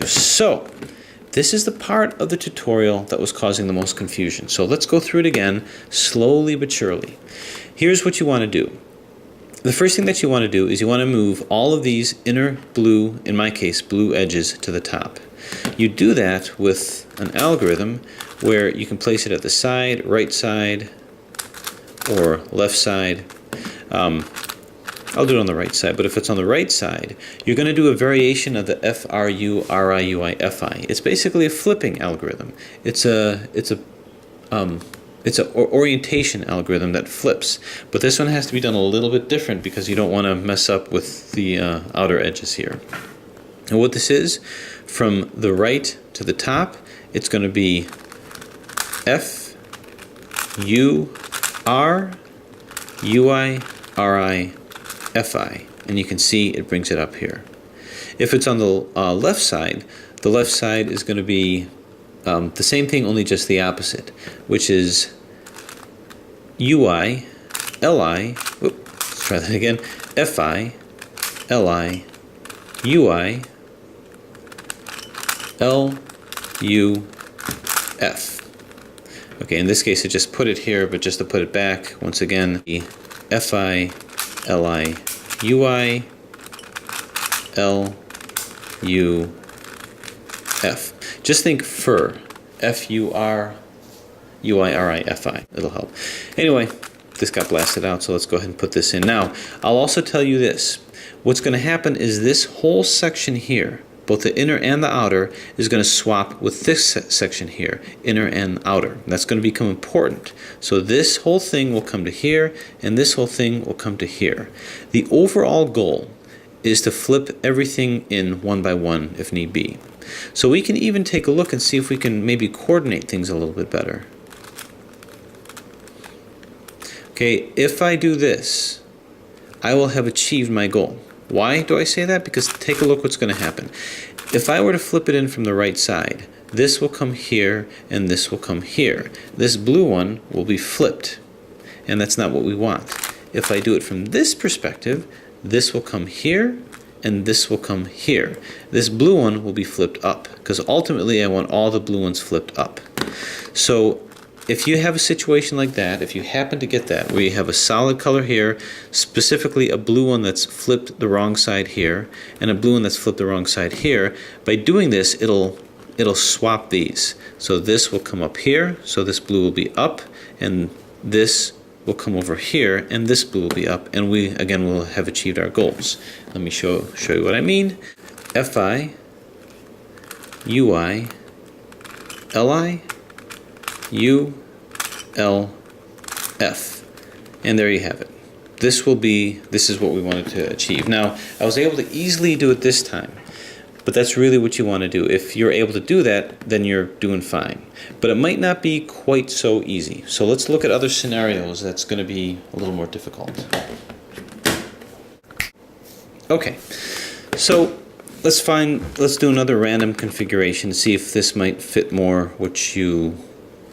So, this is the part of the tutorial that was causing the most confusion. So let's go through it again, slowly but surely. Here's what you want to do. The first thing that you want to do is you want to move all of these inner blue, in my case, blue edges to the top. You do that with an algorithm where you can place it at the side, right side, or left side. I'll do it on the right side, but if it's on the right side, you're going to do a variation of the FRU, RIUI, FI. It's basically a flipping algorithm. It's an orientation algorithm that flips, but this one has to be done a little bit different because you don't want to mess up with the outer edges here. And what this is, from the right to the top, it's going to be F, U, R, UI, RI, FI, and you can see it brings it up here. If it's on the left side is going to be the same thing, only just the opposite, which is UI, LI, let's try that again, FI, LI, UI, LU, F. Okay, in this case, I just put it here, but just to put it back, once again, the FI, LI, UI, LU, F. Just think FUR, F-U-R, U-I-R-I-F-I. It'll help. Anyway, this got blasted out, so let's go ahead and put this in. Now, I'll also tell you this. What's going to happen is this whole section here, both the inner and the outer, is going to swap with this section here, inner and outer. That's going to become important. So this whole thing will come to here, and this whole thing will come to here. The overall goal is to flip everything in one by one if need be. So we can even take a look and see if we can maybe coordinate things a little bit better. Okay, if I do this, I will have achieved my goal. Why do I say that? Because take a look what's going to happen. If I were to flip it in from the right side, this will come here and this will come here. This blue one will be flipped, and that's not what we want. If I do it from this perspective, this will come here and this will come here. This blue one will be flipped up because ultimately I want all the blue ones flipped up. So if you have a situation like that, if you happen to get that, where you have a solid color here, specifically a blue one that's flipped the wrong side here, and a blue one that's flipped the wrong side here, by doing this, it'll swap these. So this will come up here, so this blue will be up, and this will come over here, and this blue will be up, and we, again, will have achieved our goals. Let me show you what I mean. FI, UI, LI, U, L, F. And there you have it. This is what we wanted to achieve. Now, I was able to easily do it this time, but that's really what you want to do. If you're able to do that, then you're doing fine. But it might not be quite so easy. So let's look at other scenarios that's going to be a little more difficult. Okay, so let's do another random configuration to see if this might fit more what you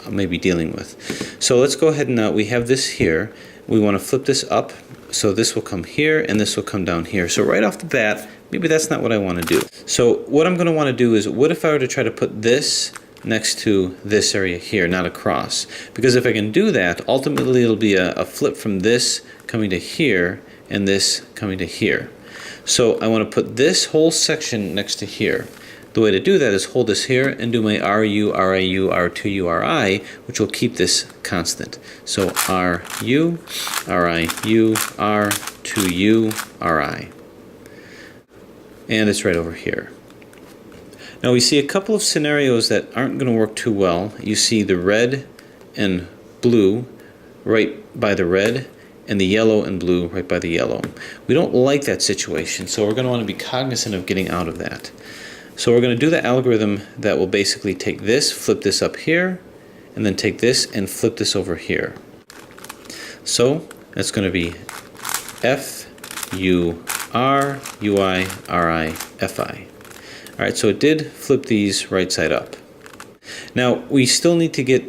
may be dealing with. So let's go ahead and we have this here. We want to flip this up, so this will come here and this will come down here. So right off the bat, maybe that's not what I want to do. So what I'm going to want to do is, what if I were to try to put this next to this area here, not across? Because if I can do that, ultimately it'll be a flip from this coming to here and this coming to here. So I want to put this whole section next to here. The way to do that is hold this here and do my RU, RIU, R2U, RI, which will keep this constant. So RU, RIU, R2U, RI. And it's right over here. Now we see a couple of scenarios that aren't going to work too well. You see the red and blue right by the red, and the yellow and blue right by the yellow. We don't like that situation, so we're going to want to be cognizant of getting out of that. So we're going to do the algorithm that will basically take this, flip this up here, and then take this and flip this over here. So that's going to be F, U, R, UI, RI, FI. All right, so it did flip these right side up. Now we still need to get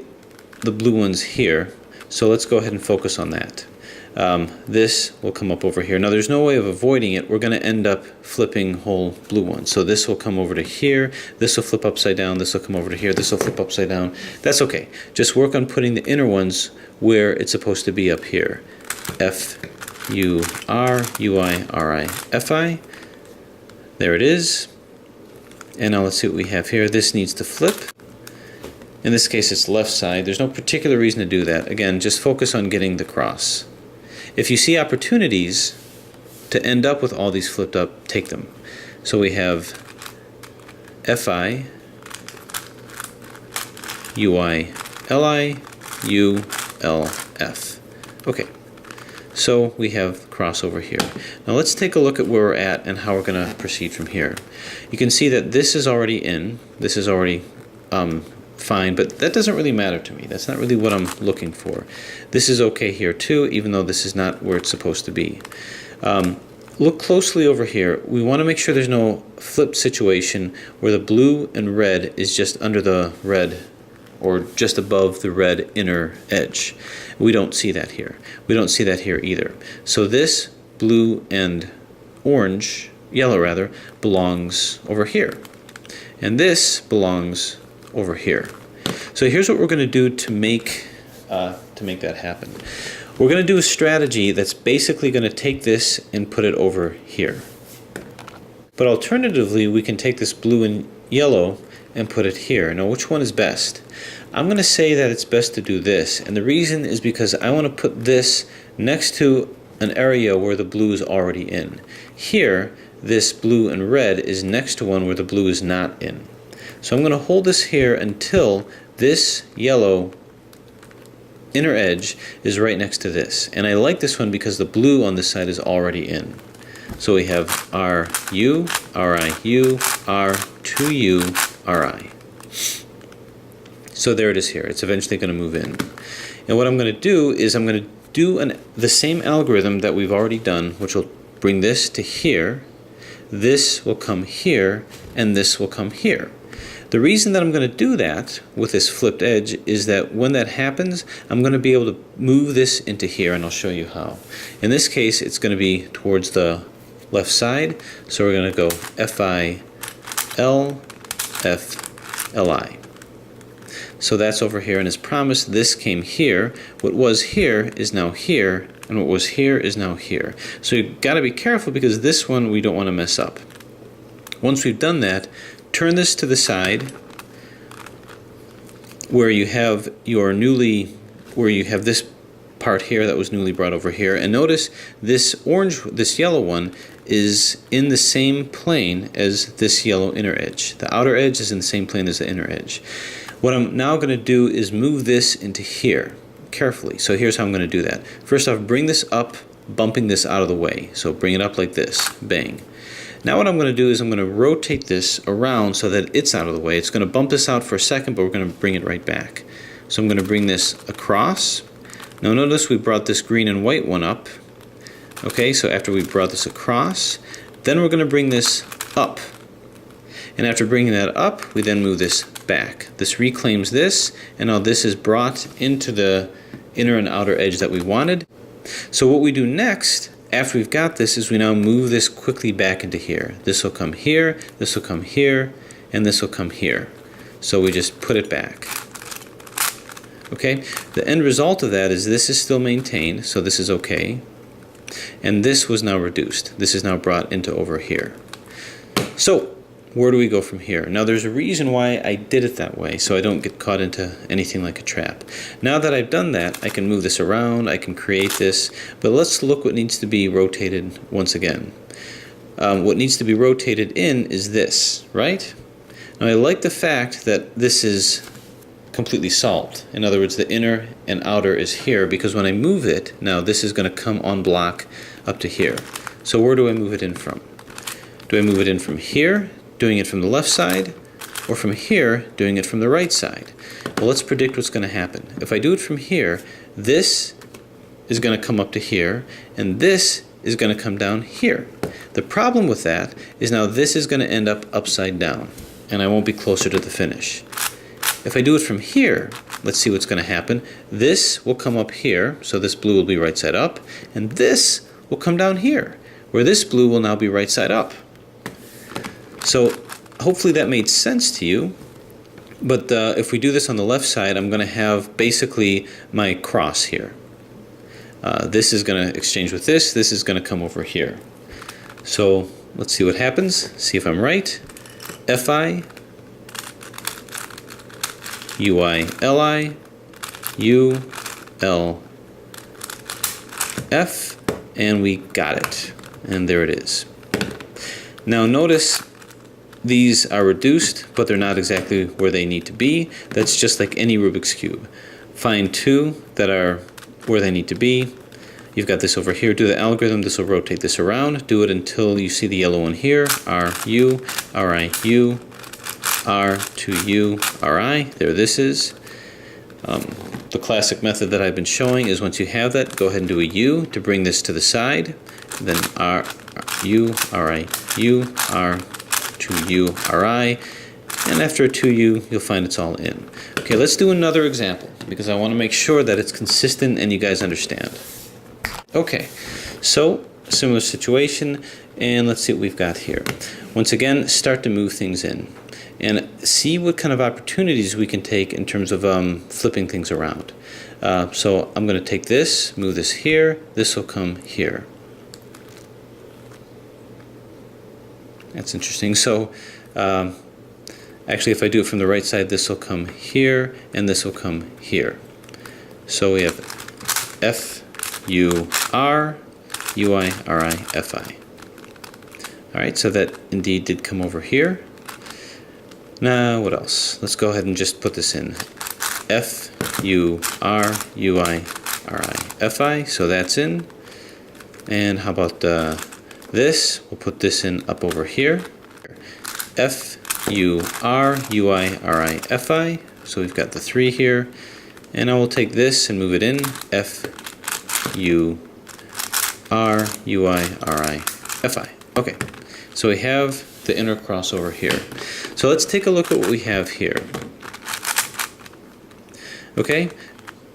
the blue ones here, so let's go ahead and focus on that. This will come up over here. Now there's no way of avoiding it. We're going to end up flipping whole blue ones. So this will come over to here, this will flip upside down, this will come over to here, this will flip upside down. That's okay. Just work on putting the inner ones where it's supposed to be up here. F-U-R-U-I-R-I-F-I. There it is. And now let's see what we have here. This needs to flip. In this case, it's left side. There's no particular reason to do that. Again, just focus on getting the cross. If you see opportunities to end up with all these flipped up, take them. So we have F-I, U-I-L-I, U-L-F. Okay, so we have cross over here. Now let's take a look at where we're at and how we're going to proceed from here. You can see that this is already in. This is already fine, but that doesn't really matter to me. That's not really what I'm looking for. This is okay here too, even though this is not where it's supposed to be. Look closely over here. We want to make sure there's no flip situation where the blue and red is just under the red or just above the red inner edge. We don't see that here. We don't see that here either. So this blue and orange, yellow rather, belongs over here. And this belongs over here. So here's what we're going to do to make that happen. We're going to do a strategy that's basically going to take this and put it over here. But alternatively, we can take this blue and yellow and put it here. Now, which one is best? I'm going to say that it's best to do this, and the reason is because I want to put this next to an area where the blue is already in. Here, this blue and red is next to one where the blue is not in. So I'm going to hold this here until this yellow inner edge is right next to this. And I like this one because the blue on this side is already in. So we have R-U, R-I-U, R-2-U, R-I. So there it is here. It's eventually going to move in. And what I'm going to do is I'm going to do the same algorithm that we've already done, which will bring this to here, this will come here, and this will come here. The reason that I'm going to do that with this flipped edge is that when that happens, I'm going to be able to move this into here, and I'll show you how. In this case, it's going to be towards the left side, so we're going to go F-I-L-F-L-I. So that's over here, and as promised, this came here. What was here is now here, and what was here is now here. So you've got to be careful because this one we don't want to mess up. Once we've done that, turn this to the side where you have this part here that was newly brought over here, and notice this yellow one is in the same plane as this yellow inner edge. The outer edge is in the same plane as the inner edge. What I'm now going to do is move this into here carefully. So here's how I'm going to do that. First off, bring this up, bumping this out of the way. So bring it up like this, bang. Now what I'm going to do is I'm going to rotate this around so that it's out of the way. It's going to bump this out for a second, but we're going to bring it right back. So I'm going to bring this across. Now notice we brought this green and white one up. Okay, so after we brought this across, then we're going to bring this up. And after bringing that up, we then move this back. This reclaims this, and now this is brought into the inner and outer edge that we wanted. So what we do next, after we've got this, is we now move this quickly back into here. This will come here, this will come here, and this will come here. So we just put it back. Okay, the end result of that is this is still maintained, so this is okay. And this was now reduced. This is now brought into over here. So where do we go from here? Now there's a reason why I did it that way, so I don't get caught into anything like a trap. Now that I've done that, I can move this around, I can create this, but let's look what needs to be rotated once again. What needs to be rotated in is this, right? Now I like the fact that this is completely solved. In other words, the inner and outer is here, because when I move it, now this is going to come on block up to here. So where do I move it in from? Do I move it in from here, doing it from the left side, or from here, doing it from the right side? Well, let's predict what's going to happen. If I do it from here, this is going to come up to here, and this is going to come down here. The problem with that is now this is going to end up upside down, and I won't be closer to the finish. If I do it from here, let's see what's going to happen. This will come up here, so this blue will be right side up, and this will come down here, where this blue will now be right side up. So hopefully that made sense to you. But if we do this on the left side, I'm going to have basically my cross here. This is going to exchange with this. This is going to come over here. So let's see what happens. See if I'm right. Fi, Ui, Li, U, L, F, and we got it. And there it is. Now notice these are reduced, but they're not exactly where they need to be. That's just like any Rubik's Cube. Find two that are where they need to be. You've got this over here. Do the algorithm. This will rotate this around. Do it until you see the yellow one here. R, U, R, I, U, R, 2U, R, I. There this is. The classic method that I've been showing is once you have that, go ahead and do a U to bring this to the side. Then R, U, R, I, U, R, 2U, R, I. And after a 2U, you'll find it's all in. Okay, let's do another example because I want to make sure that it's consistent and you guys understand. Okay, so similar situation, and let's see what we've got here. Once again, start to move things in and see what kind of opportunities we can take in terms of flipping things around. So I'm going to take this, move this here, this will come here. That's interesting. So actually if I do it from the right side, this will come here and this will come here. So we have F, U, R, U, I, R, I, F, I. Alright, so that indeed did come over here. Now what else? Let's go ahead and just put this in. F, U, R, U, I, R, I, F, I. So that's in. And how about this? We'll put this in up over here. F, U, R, U, I, R, I, F, I. So we've got the 3 here. And I will take this and move it in. F, U, R, U, I, R, I, F, I. Okay, so we have the inner crossover here. So let's take a look at what we have here. Okay,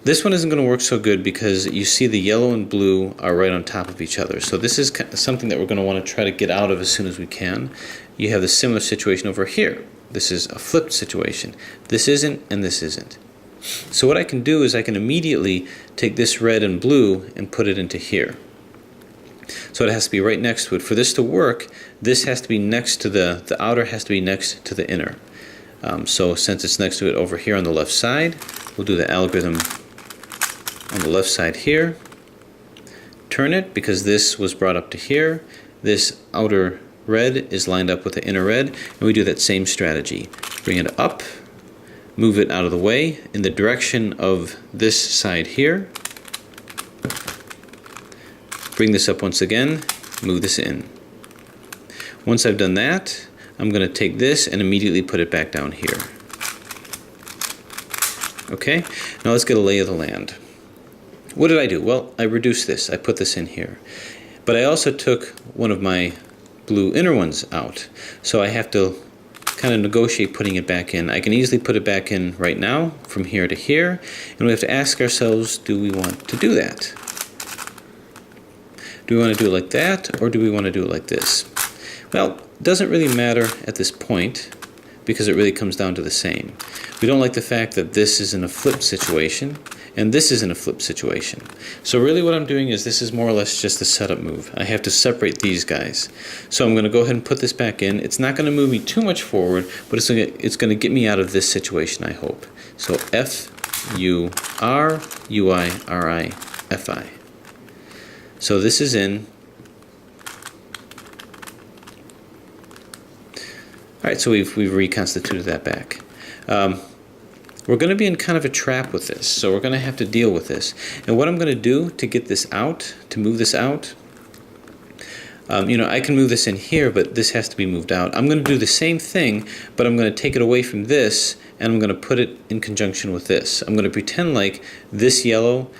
this one isn't going to work so good because you see the yellow and blue are right on top of each other. So this is something that we're going to want to try to get out of as soon as we can. You have the similar situation over here. This is a flipped situation. This isn't and this isn't. So what I can do is I can immediately take this red and blue and put it into here. So it has to be right next to it. For this to work, this has to be next to the outer has to be next to the inner. So since it's next to it over here on the left side, we'll do the algorithm on the left side here. Turn it because this was brought up to here. This outer red is lined up with the inner red, and we do that same strategy. Bring it up. Move it out of the way in the direction of this side here. Bring this up once again, move this in. Once I've done that, I'm going to take this and immediately put it back down here. Okay, now let's get a lay of the land. What did I do? Well, I reduced this. I put this in here. But I also took one of my blue inner ones out. So I have to kind of negotiate putting it back in. I can easily put it back in right now from here to here, and we have to ask ourselves, do we want to do that? Do we want to do it like that, or do we want to do it like this? Well, it doesn't really matter at this point because it really comes down to the same. We don't like the fact that this is in a flipped situation and this is in a flipped situation. So really what I'm doing is this is more or less just a setup move. I have to separate these guys. So I'm going to go ahead and put this back in. It's not going to move me too much forward, but it's going to get me out of this situation, I hope. So F, U, R, U, I, R, I, F, I. So this is in. Alright, so we've reconstituted that back. We're going to be in kind of a trap with this, so we're going to have to deal with this. And what I'm going to do to get this out, to move this out, I can move this in here, but this has to be moved out. I'm going to do the same thing, but I'm going to take it away from this, and I'm going to put it in conjunction with this. I'm going to pretend like this yellow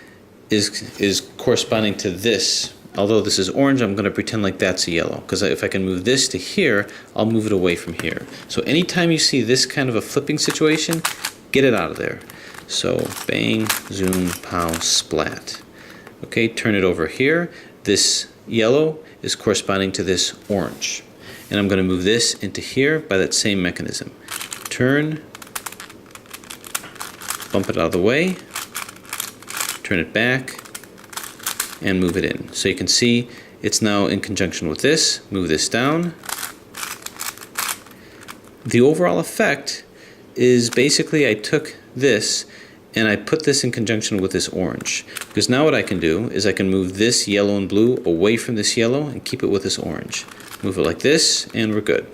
is corresponding to this. Although this is orange, I'm going to pretend like that's a yellow, because if I can move this to here, I'll move it away from here. So anytime you see this kind of a flipping situation, get it out of there. So bang, zoom, pow, splat. Okay, turn it over here. This yellow is corresponding to this orange. And I'm going to move this into here by that same mechanism. Turn, bump it out of the way, turn it back, and move it in. So you can see it's now in conjunction with this. Move this down. The overall effect is basically I took this and I put this in conjunction with this orange. Because now what I can do is I can move this yellow and blue away from this yellow and keep it with this orange. Move it like this and we're good.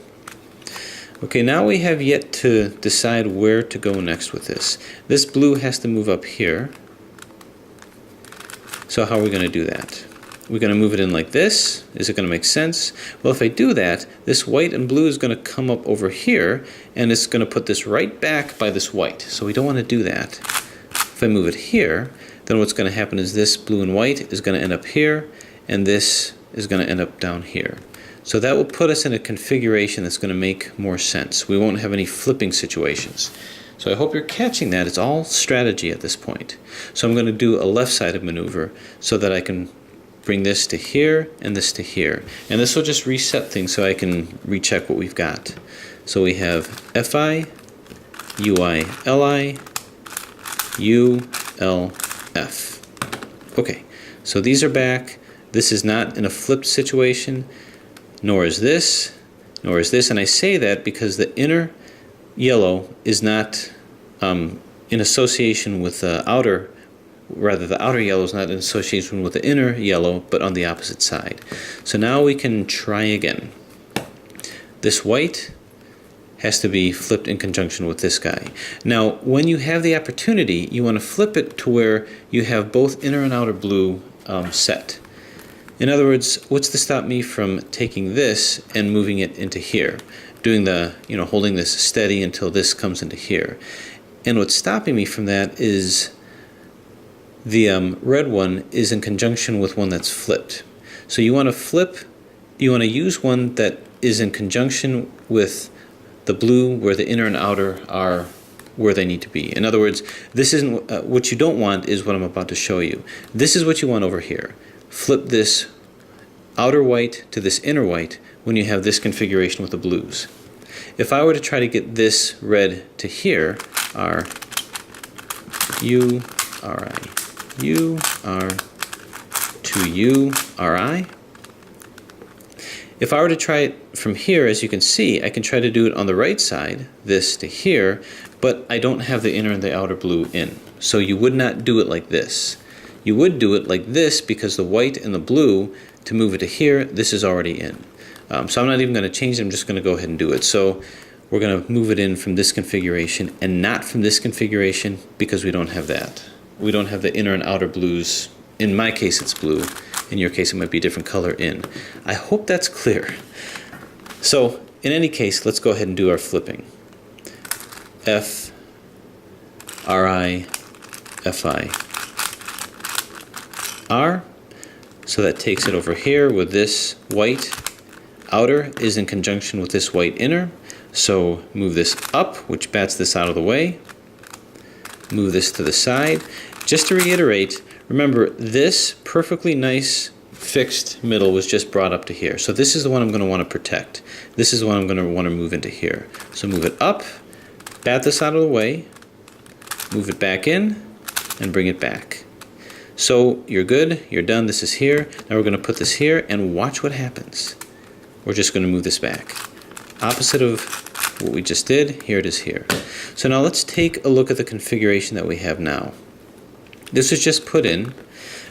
Okay, now we have yet to decide where to go next with this. This blue has to move up here. So how are we going to do that? We're going to move it in like this. Is it going to make sense? Well, if I do that, this white and blue is going to come up over here, and it's going to put this right back by this white. So we don't want to do that. If I move it here, then what's going to happen is this blue and white is going to end up here, and this is going to end up down here. So that will put us in a configuration that's going to make more sense. We won't have any flipping situations. So I hope you're catching that. It's all strategy at this point. So I'm going to do a left-sided maneuver so that I can bring this to here and this to here. And this will just reset things so I can recheck what we've got. So we have Fi, Ui, Li, U, L, F. Okay, so these are back. This is not in a flipped situation, nor is this, nor is this. And I say that because the inner yellow is not in association with the outer, rather the outer yellow is not in association with the inner yellow, but on the opposite side. So now we can try again. This white has to be flipped in conjunction with this guy. Now, when you have the opportunity, you want to flip it to where you have both inner and outer blue set. In other words, what's to stop me from taking this and moving it into here? Doing the, holding this steady until this comes into here. And what's stopping me from that is the red one is in conjunction with one that's flipped. So you want to flip, you want to use one that is in conjunction with the blue where the inner and outer are where they need to be. In other words, this isn't what you don't want is what I'm about to show you. This is what you want over here. Flip this outer white to this inner white when you have this configuration with the blues. If I were to try to get this red to here, R, U, R, I, U, R, to U, R, I. If I were to try it from here, as you can see, I can try to do it on the right side, this to here, but I don't have the inner and the outer blue in. So you would not do it like this. You would do it like this because the white and the blue, to move it to here, this is already in. So I'm not even going to change it, I'm just going to go ahead and do it. So we're going to move it in from this configuration and not from this configuration because we don't have that. We don't have the inner and outer blues. In my case it's blue, in your case it might be a different color in. I hope that's clear. So in any case, let's go ahead and do our flipping. F, R, I, F, I, R. So that takes it over here with this white outer is in conjunction with this white inner. So move this up, which bats this out of the way. Move this to the side. Just to reiterate, remember this perfectly nice fixed middle was just brought up to here. So this is the one I'm going to want to protect. This is the one I'm going to want to move into here. So move it up, bat this out of the way, move it back in, and bring it back. So you're good, you're done, this is here. Now we're going to put this here and watch what happens. We're just going to move this back. Opposite of what we just did, here it is here. So now let's take a look at the configuration that we have now. This is just put in.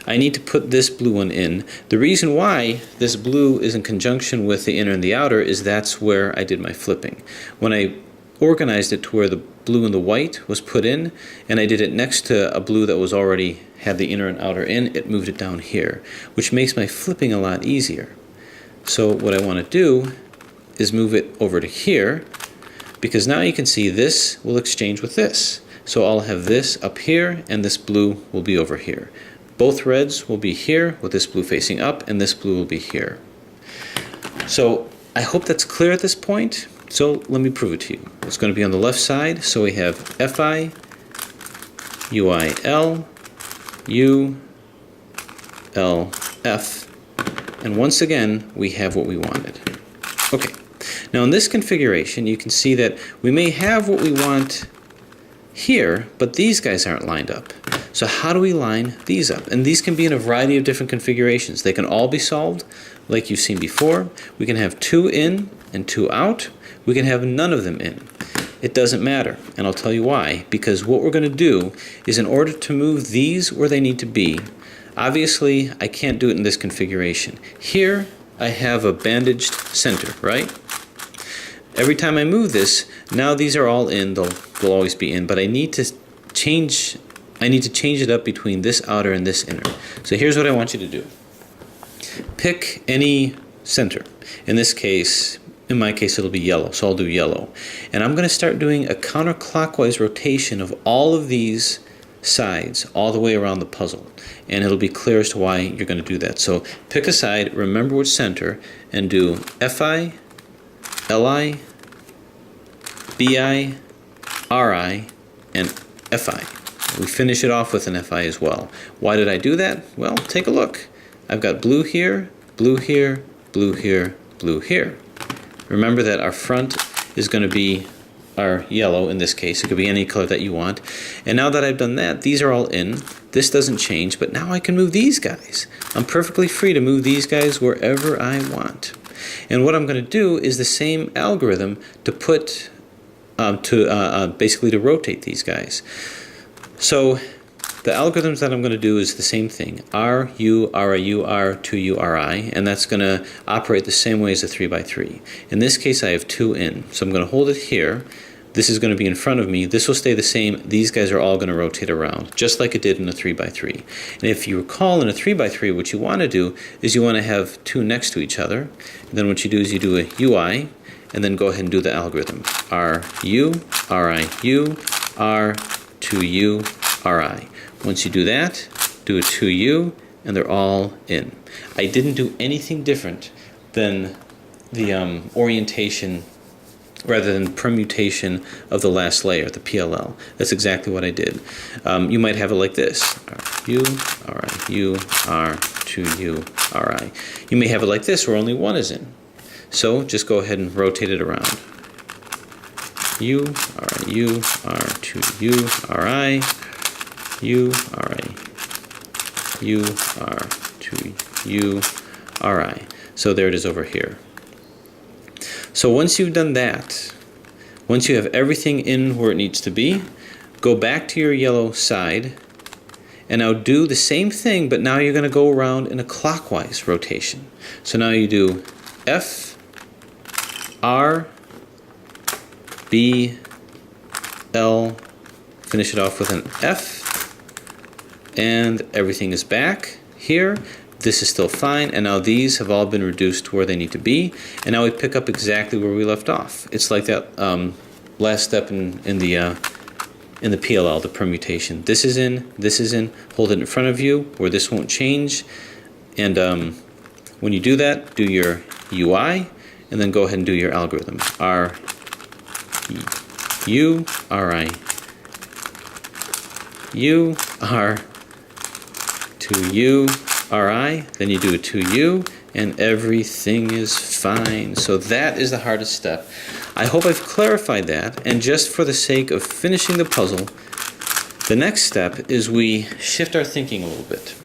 I need to put this blue one in. The reason why this blue is in conjunction with the inner and the outer is that's where I did my flipping. When I organized it to where the blue and the white was put in, and I did it next to a blue that was already had the inner and outer in, it moved it down here, which makes my flipping a lot easier. So what I want to do is move it over to here, because now you can see this will exchange with this. So I'll have this up here, and this blue will be over here. Both reds will be here, with this blue facing up, and this blue will be here. So I hope that's clear at this point. So let me prove it to you. It's going to be on the left side, so we have Fi, UIL, U, L, F, and once again we have what we wanted. Okay, now in this configuration you can see that we may have what we want here, but these guys aren't lined up. So how do we line these up? And these can be in a variety of different configurations. They can all be solved like you've seen before. We can have 2 in and 2 out. We can have none of them in. It doesn't matter, and I'll tell you why. Because what we're going to do is, in order to move these where they need to be, obviously I can't do it in this configuration. Here I have a bandaged center, right? Every time I move this, now these are all in, they'll always be in, but I need to change it up between this outer and this inner. So here's what I want you to do. Pick any center. In this case, in my case, it'll be yellow, so I'll do yellow. And I'm going to start doing a counterclockwise rotation of all of these sides all the way around the puzzle. And it'll be clear as to why you're going to do that. So pick a side, remember which center, and do Fi, Li, Bi, Ri, and Fi. We finish it off with an Fi as well. Why did I do that? Well, take a look. I've got blue here, blue here, blue here, blue here. Remember that our front is going to be our yellow in this case. It could be any color that you want. And now that I've done that, these are all in. This doesn't change, but now I can move these guys. I'm perfectly free to move these guys wherever I want. And what I'm going to do is the same algorithm to put, basically to rotate these guys. So the algorithms that I'm going to do is the same thing. R, U, RIU, R, 2U, RI, and that's going to operate the same way as a 3x3. In this case, I have 2 in, so I'm going to hold it here. This is going to be in front of me. This will stay the same. These guys are all going to rotate around, just like it did in a 3x3. And if you recall, in a 3x3, what you want to do is you want to have 2 next to each other. And then what you do is you do a UI, and then go ahead and do the algorithm. R, U, RIU, R, 2U, RI. Once you do that, do a 2U, and they're all in. I didn't do anything different than the orientation, rather than permutation of the last layer, the PLL. That's exactly what I did. You might have it like this. RU, RIU, R2U, RI. You may have it like this, where only 1 is in. So just go ahead and rotate it around. U, RIU, R2U, RI, U, RI, U, R2U, RI. So there it is over here. So once you've done that, once you have everything in where it needs to be, go back to your yellow side and now do the same thing, but now you're going to go around in a clockwise rotation. So now you do F, R, B, L, finish it off with an F, and everything is back here. This is still fine, and now these have all been reduced to where they need to be, and now we pick up exactly where we left off. It's like that last step in the PLL, the permutation. This is in, hold it in front of you where this won't change, and when you do that, do your UI, and then go ahead and do your algorithm. R, U, RI, U, R, 2U, RI, then you do a 2U, and everything is fine. So that is the hardest step. I hope I've clarified that, and just for the sake of finishing the puzzle, the next step is we shift our thinking a little bit.